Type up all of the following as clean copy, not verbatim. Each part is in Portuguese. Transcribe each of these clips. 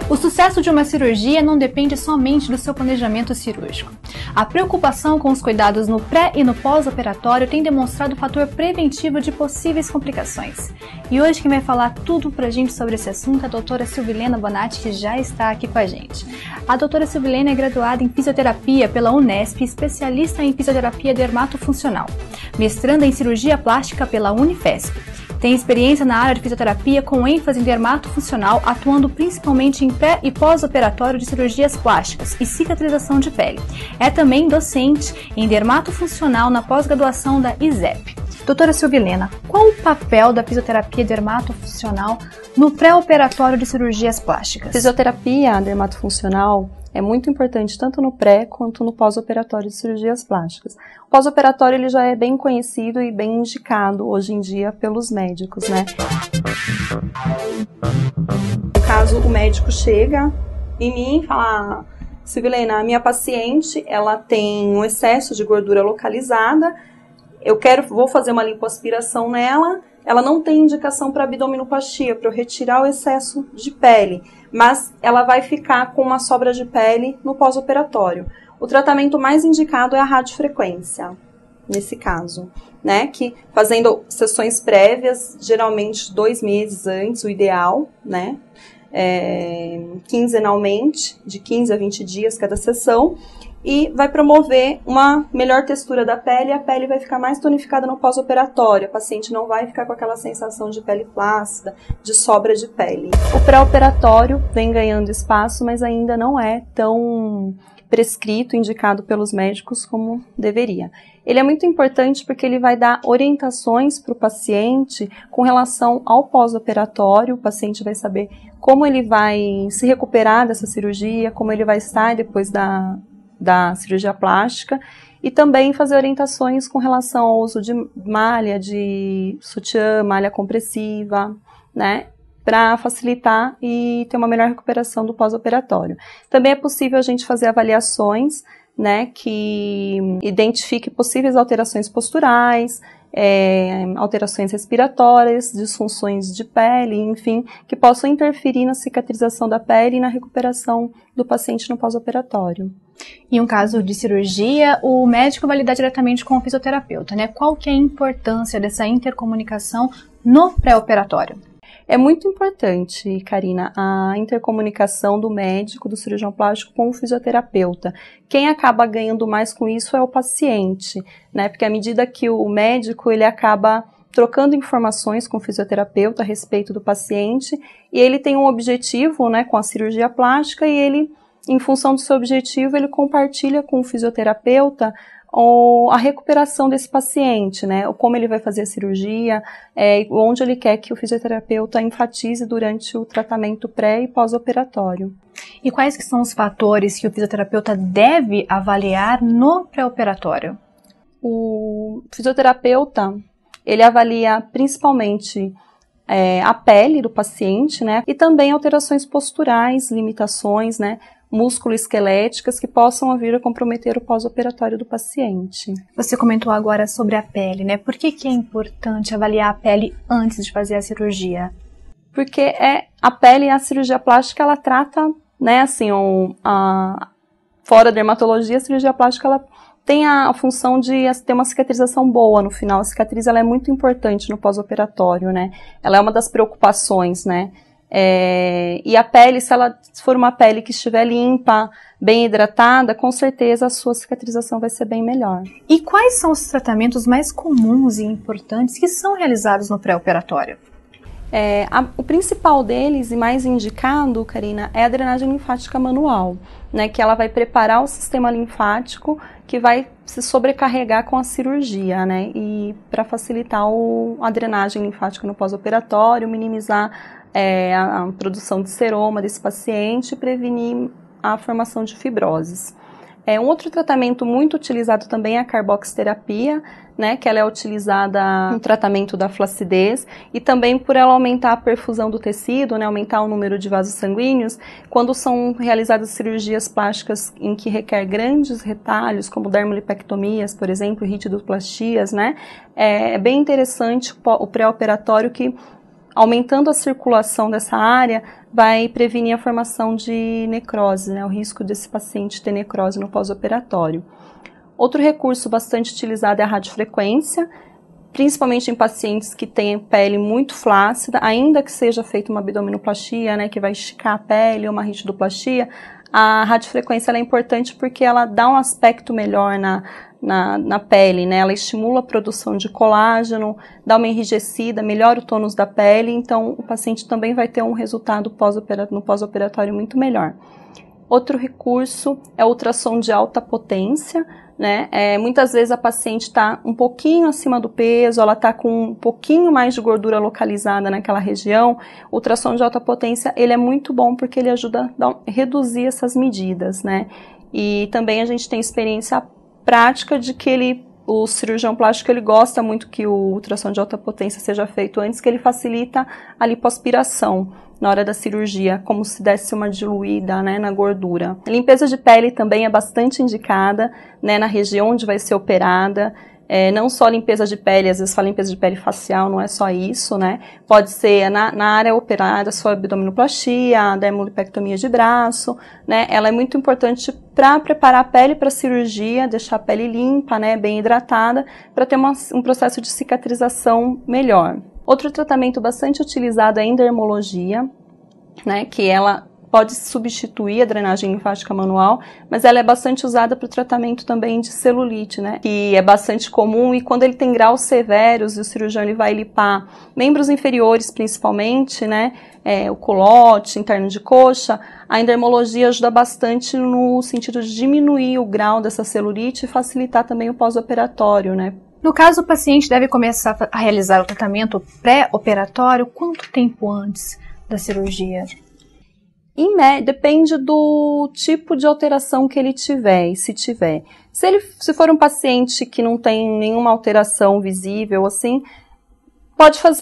O sucesso de uma cirurgia não depende somente do seu planejamento cirúrgico. A preocupação com os cuidados no pré e no pós-operatório tem demonstrado o fator preventivo de possíveis complicações. E hoje quem vai falar tudo pra gente sobre esse assunto é a doutora Silvilena Bonatti, que já está aqui com a gente. A doutora Silvilena é graduada em fisioterapia pela Unesp, especialista em fisioterapia dermatofuncional, mestranda em cirurgia plástica pela Unifesp. Tem experiência na área de fisioterapia com ênfase em dermatofuncional, atuando principalmente em pré- e pós-operatório de cirurgias plásticas e cicatrização de pele. É também docente em dermatofuncional na pós-graduação da ISEP. Doutora Silvilena, qual o papel da fisioterapia dermatofuncional no pré-operatório de cirurgias plásticas? Fisioterapia dermatofuncional é muito importante tanto no pré quanto no pós-operatório de cirurgias plásticas. O pós-operatório ele já é bem conhecido e bem indicado hoje em dia pelos médicos, né? No caso, o médico chega em mim e fala: Silvilena, a minha paciente, ela tem um excesso de gordura localizada, vou fazer uma lipoaspiração nela, ela não tem indicação para abdominoplastia, para eu retirar o excesso de pele, mas ela vai ficar com uma sobra de pele no pós-operatório. O tratamento mais indicado é a radiofrequência, nesse caso, né? Que fazendo sessões prévias, geralmente 2 meses antes, o ideal, né? Quinzenalmente, de 15 a 20 dias cada sessão, e vai promover uma melhor textura da pele, e a pele vai ficar mais tonificada no pós-operatório. A paciente não vai ficar com aquela sensação de pele flácida, de sobra de pele. O pré-operatório vem ganhando espaço, mas ainda não é tão prescrito, indicado pelos médicos como deveria. Ele é muito importante porque ele vai dar orientações para o paciente com relação ao pós-operatório. O paciente vai saber como ele vai se recuperar dessa cirurgia, como ele vai estar depois da cirurgia plástica, e também fazer orientações com relação ao uso de malha, de sutiã, malha compressiva, né, para facilitar e ter uma melhor recuperação do pós-operatório. Também é possível a gente fazer avaliações, né, que identifique possíveis alterações posturais, alterações respiratórias, disfunções de pele, enfim, que possam interferir na cicatrização da pele e na recuperação do paciente no pós-operatório. Em um caso de cirurgia, o médico vai lidar diretamente com o fisioterapeuta, né? Qual que é a importância dessa intercomunicação no pré-operatório? É muito importante, Karina, a intercomunicação do médico, do cirurgião plástico com o fisioterapeuta. Quem acaba ganhando mais com isso é o paciente, né? Porque à medida que o médico, ele acaba trocando informações com o fisioterapeuta a respeito do paciente, e ele tem um objetivo, né, com a cirurgia plástica, e ele, em função do seu objetivo, ele compartilha com o fisioterapeuta a recuperação desse paciente, né? Como ele vai fazer a cirurgia, onde ele quer que o fisioterapeuta enfatize durante o tratamento pré- e pós-operatório. E quais que são os fatores que o fisioterapeuta deve avaliar no pré-operatório? O fisioterapeuta, ele avalia principalmente a pele do paciente, né? E também alterações posturais, limitações, né, músculo-esqueléticas que possam vir a comprometer o pós-operatório do paciente. Você comentou agora sobre a pele, né? Por que é importante avaliar a pele antes de fazer a cirurgia? Porque a pele, a cirurgia plástica, ela trata, né, assim, fora a dermatologia, a cirurgia plástica, ela tem a função de ter uma cicatrização boa no final. A cicatriz, ela é muito importante no pós-operatório, né? Ela é uma das preocupações, né? E a pele, se for uma pele que estiver limpa, bem hidratada, com certeza a sua cicatrização vai ser bem melhor. E quais são os tratamentos mais comuns e importantes que são realizados no pré-operatório? O principal deles e mais indicado, Karina, é a drenagem linfática manual, né, que ela vai preparar o sistema linfático que vai se sobrecarregar com a cirurgia, né, e para facilitar a drenagem linfática no pós-operatório, minimizar a produção de seroma desse paciente e prevenir a formação de fibroses. Um outro tratamento muito utilizado também é a carboxiterapia, né, que ela é utilizada no tratamento da flacidez e também por ela aumentar a perfusão do tecido, né, aumentar o número de vasos sanguíneos, quando são realizadas cirurgias plásticas em que requer grandes retalhos, como dermolipectomias, por exemplo, ritidoplastias, né, é bem interessante o pré-operatório que, aumentando a circulação dessa área, vai prevenir a formação de necrose, né, o risco desse paciente ter necrose no pós-operatório. Outro recurso bastante utilizado é a radiofrequência, principalmente em pacientes que têm pele muito flácida, ainda que seja feita uma abdominoplastia, né, que vai esticar a pele, ou uma ritidoplastia, a radiofrequência ela é importante porque ela dá um aspecto melhor na pele, né? Ela estimula a produção de colágeno, dá uma enrijecida, melhora o tônus da pele, então o paciente também vai ter um resultado no pós-operatório muito melhor. Outro recurso é o ultrassom de alta potência, né? Muitas vezes a paciente está um pouquinho acima do peso, ela está com um pouquinho mais de gordura localizada naquela região. O ultrassom de alta potência, ele é muito bom porque ele ajuda a reduzir essas medidas, né? E também a gente tem experiência prática de que o cirurgião plástico ele gosta muito que o ultrassom de alta potência seja feito antes, que ele facilita a lipoaspiração na hora da cirurgia, como se desse uma diluída, né, na gordura. A limpeza de pele também é bastante indicada, né, na região onde vai ser operada. Não só limpeza de pele, às vezes fala limpeza de pele facial, não é só isso, né? Pode ser na área operada, só abdominoplastia, dermolipectomia de braço, né? Ela é muito importante para preparar a pele para a cirurgia, deixar a pele limpa, né, bem hidratada, para ter um processo de cicatrização melhor. Outro tratamento bastante utilizado é a endermologia, né, que ela pode substituir a drenagem linfática manual, mas ela é bastante usada para o tratamento também de celulite, né, que é bastante comum, e quando ele tem graus severos e o cirurgião ele vai lipar membros inferiores principalmente, né, o culote, interno de coxa, a endermologia ajuda bastante no sentido de diminuir o grau dessa celulite e facilitar também o pós-operatório, né. No caso, o paciente deve começar a realizar o tratamento pré-operatório quanto tempo antes da cirurgia? Depende do tipo de alteração que ele tiver, e se tiver. Se for um paciente que não tem nenhuma alteração visível, assim,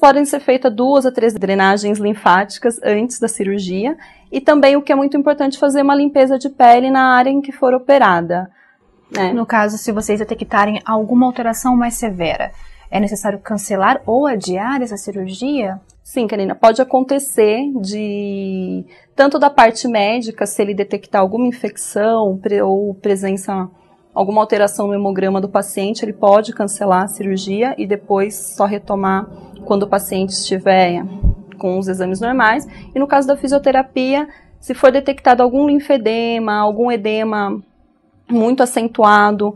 podem ser feitas 2 a 3 drenagens linfáticas antes da cirurgia, e também o que é muito importante, fazer uma limpeza de pele na área em que for operada. No caso, se vocês detectarem alguma alteração mais severa, é necessário cancelar ou adiar essa cirurgia? Sim, Karina, pode acontecer tanto da parte médica, se ele detectar alguma infecção ou alguma alteração no hemograma do paciente, ele pode cancelar a cirurgia e depois só retomar quando o paciente estiver com os exames normais. E no caso da fisioterapia, se for detectado algum linfedema, algum edema muito acentuado,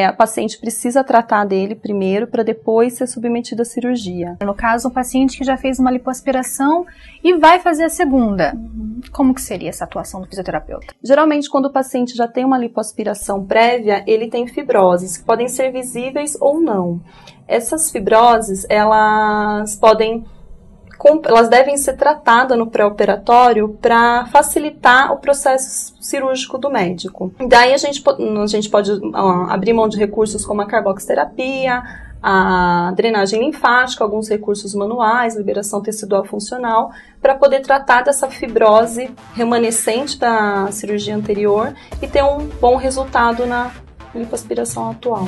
a paciente precisa tratar dele primeiro para depois ser submetida à cirurgia. No caso, um paciente que já fez uma lipoaspiração e vai fazer a segunda, como que seria essa atuação do fisioterapeuta? Geralmente, quando o paciente já tem uma lipoaspiração prévia, ele tem fibroses, que podem ser visíveis ou não. Essas fibroses, elas devem ser tratadas no pré-operatório para facilitar o processo cirúrgico do médico. Daí a gente pode abrir mão de recursos como a carboxiterapia, a drenagem linfática, alguns recursos manuais, liberação tecidual funcional, para poder tratar dessa fibrose remanescente da cirurgia anterior e ter um bom resultado na lipoaspiração atual.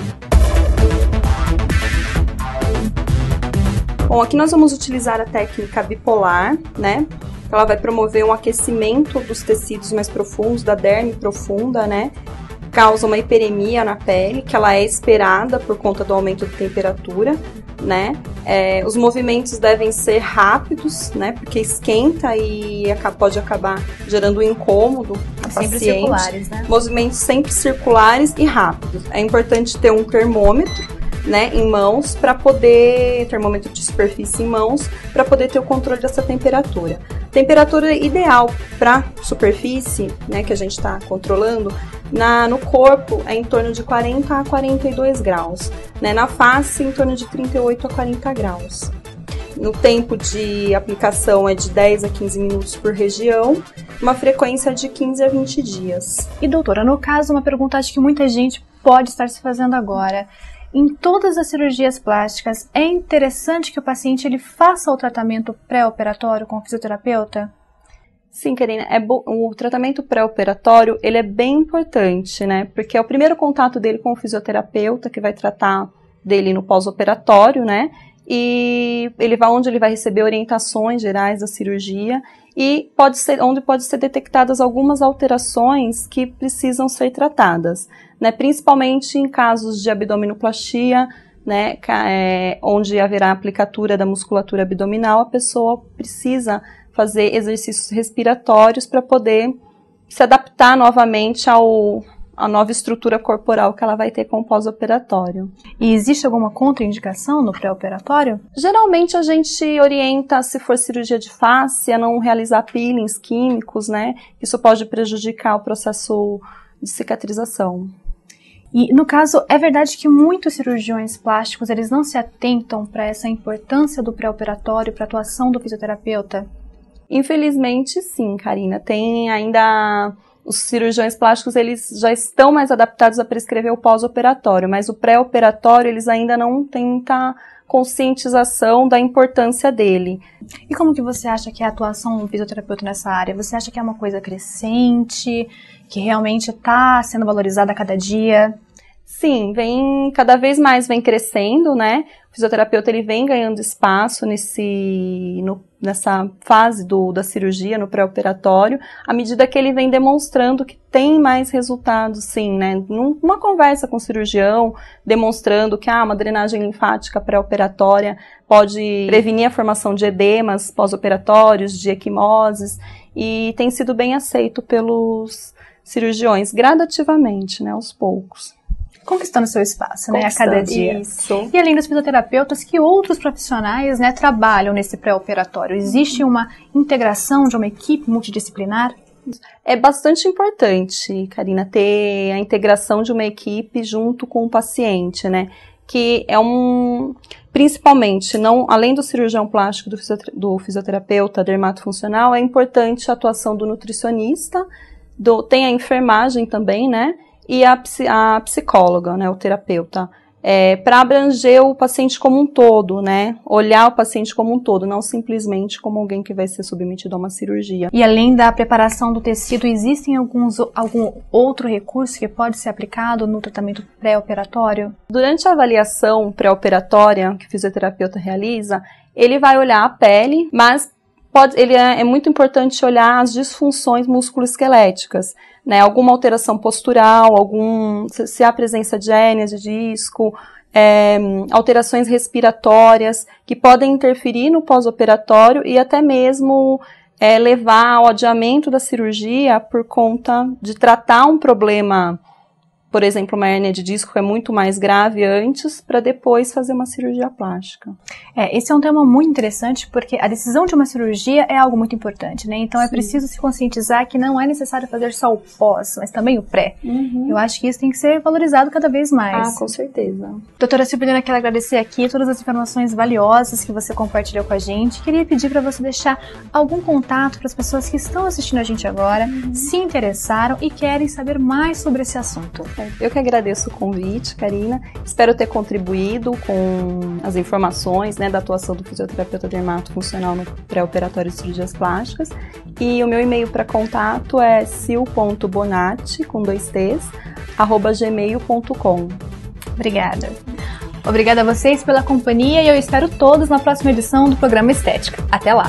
Bom, aqui nós vamos utilizar a técnica bipolar, né? Ela vai promover um aquecimento dos tecidos mais profundos, da derme profunda, né? Causa uma hiperemia na pele, que ela é esperada por conta do aumento de temperatura, né? Os movimentos devem ser rápidos, né? Porque esquenta e pode acabar gerando um incômodo na paciente. Sempre circulares, né? Movimentos sempre circulares e rápidos. É importante ter um termômetro, né, em mãos, termômetro de superfície em mãos, para poder ter o controle dessa temperatura. Temperatura ideal para superfície, né, que a gente está controlando, no corpo é em torno de 40 a 42 graus, né, na face em torno de 38 a 40 graus. No tempo de aplicação é de 10 a 15 minutos por região, uma frequência de 15 a 20 dias. E doutora, no caso, uma pergunta acho que muita gente pode estar se fazendo agora. Em todas as cirurgias plásticas, é interessante que o paciente ele faça o tratamento pré-operatório com o fisioterapeuta? Sim, Karina, o tratamento pré-operatório, ele é bem importante, né? Porque é o primeiro contato dele com o fisioterapeuta, que vai tratar dele no pós-operatório, né? E onde ele vai receber orientações gerais da cirurgia e onde pode ser detectadas algumas alterações que precisam ser tratadas, né? Principalmente em casos de abdominoplastia, né? Onde haverá aplicatura da musculatura abdominal, a pessoa precisa fazer exercícios respiratórios para poder se adaptar novamente a nova estrutura corporal que ela vai ter com o pós-operatório. E existe alguma contraindicação no pré-operatório? Geralmente a gente orienta, se for cirurgia de face, a não realizar peelings químicos, né? Isso pode prejudicar o processo de cicatrização. E, no caso, é verdade que muitos cirurgiões plásticos, eles não se atentam para essa importância do pré-operatório, para a atuação do fisioterapeuta? Infelizmente, sim, Karina. Tem ainda... Os cirurgiões plásticos, eles já estão mais adaptados a prescrever o pós-operatório, mas o pré-operatório, eles ainda não têm muita conscientização da importância dele. E como que você acha que é a atuação do fisioterapeuta nessa área? Você acha que é uma coisa crescente, que realmente está sendo valorizada a cada dia? Sim, cada vez mais vem crescendo, né? O fisioterapeuta ele vem ganhando espaço nessa fase da cirurgia, no pré-operatório, à medida que ele vem demonstrando que tem mais resultados, sim, né? Numa conversa com o cirurgião, demonstrando que uma drenagem linfática pré-operatória pode prevenir a formação de edemas pós-operatórios, de equimoses, e tem sido bem aceito pelos cirurgiões, gradativamente, né? Aos poucos. Conquistando seu espaço, né, a cada dia. Isso. E além dos fisioterapeutas, que outros profissionais, né, trabalham nesse pré-operatório? Existe uma integração de uma equipe multidisciplinar? É bastante importante, Karina, ter a integração de uma equipe junto com o paciente, né? Que é principalmente, além do cirurgião plástico, do fisioterapeuta dermatofuncional, é importante a atuação do nutricionista, tem a enfermagem também, né? E a psicóloga, né, o terapeuta, para abranger o paciente como um todo, né, olhar o paciente como um todo, não simplesmente como alguém que vai ser submetido a uma cirurgia. E além da preparação do tecido, existem algum outro recurso que pode ser aplicado no tratamento pré-operatório? Durante a avaliação pré-operatória que o fisioterapeuta realiza, ele vai olhar a pele, mas é muito importante olhar as disfunções musculoesqueléticas, né? Alguma alteração postural, se há presença de hérnia de disco, alterações respiratórias que podem interferir no pós-operatório e até mesmo levar ao adiamento da cirurgia por conta de tratar um problema, por exemplo, uma hérnia de disco que é muito mais grave antes, para depois fazer uma cirurgia plástica. Esse é um tema muito interessante, porque a decisão de uma cirurgia é algo muito importante, né? Então, sim, é preciso se conscientizar que não é necessário fazer só o pós, mas também o pré. Uhum. Eu acho que isso tem que ser valorizado cada vez mais. Com certeza. Doutora Silvina, quero agradecer aqui todas as informações valiosas que você compartilhou com a gente. Queria pedir para você deixar algum contato para as pessoas que estão assistindo a gente agora, se interessaram e querem saber mais sobre esse assunto. Eu que agradeço o convite, Karina. Espero ter contribuído com as informações, né, da atuação do fisioterapeuta dermatofuncional no pré-operatório de cirurgias plásticas. E o meu e-mail para contato é sil.bonatti, com 2 T's, @gmail.com. Obrigada. Obrigada a vocês pela companhia e eu espero todos na próxima edição do programa Estética. Até lá!